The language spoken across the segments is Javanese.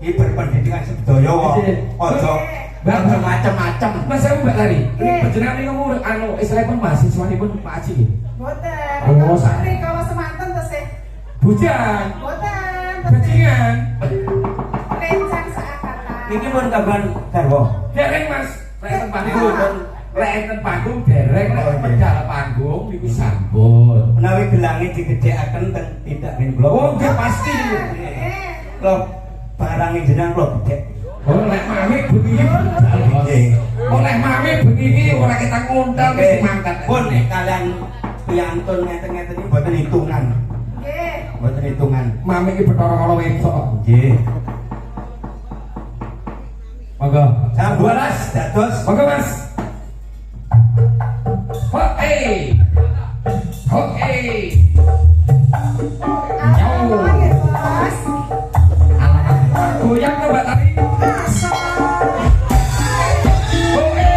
Iki berpendidikan sedaya wae. Aja macam-macam. Mas saya Mbak Lari. Panjenengan niku anu istilahipun mahasiswanipun Pak Haji nggih. Boten. Oh, sare kalau semanten tesih. Bujang. Boten. Bajingan. Rencang seangkatan. Niki pun kaban garwa. Dereng Mas. Lek ten panggung lek ten panggung dereng lek medal panggung niku sampun. Menawi gelange digedhekaken teng tidak ning kula. Oh, nggih pasti. Kula barang jenengan kula gedhek. Oh, lek mami bengi budal. Nggih. Oh, lek mami bengi ora kita ngundang mesti mangkat. Pun nek kalian piantun ngeten-ngeten iki mboten hitungan. Nggih. Mboten hitungan. Mami iki Bathara kala wedok. Nggih. Monggo. Jam 12 dados. Monggo Mas. Oke. Oke. Apa ya, Bos? Goyang ke Mbak Tari. Oke.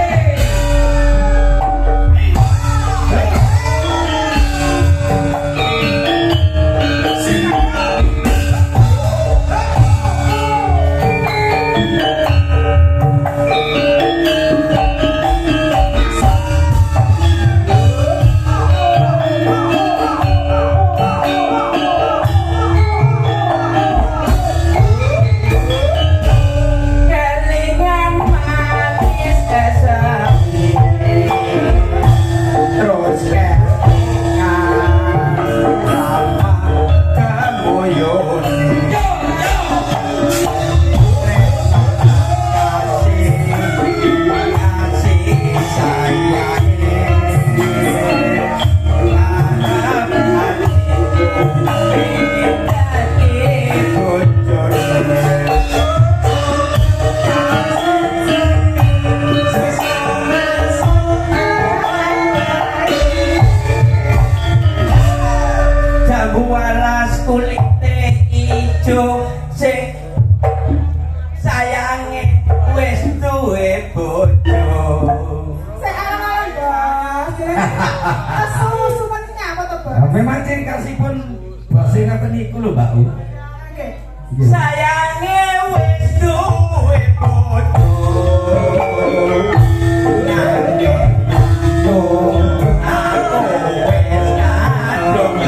Memang ciri khasipun bahasa ngaten niku lho, Mbak. Sayange wis duwe bojo. Aku wis kadung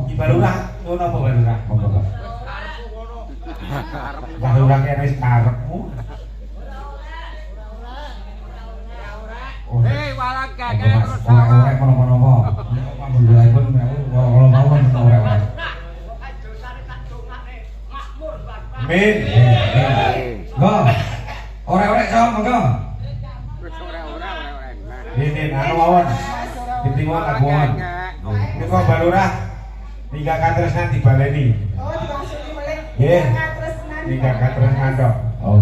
Di balurah, ngono apa balurah? Monggo, Pak. Balurah kene wis karepmu. Hei, walang Monggo, kakek Mas. Ora mono-mono. Alhamdulillahipun kalau mawon ora. Min. Go. Ora-ora so, monggo. Ini anu mawon. Ditinggal kagungan. Niku balurah. Tiga katresnan dibaleni. Oh, langsung dimulai. Nggih. Terus nanti. Tiga katresnan dok. Oh.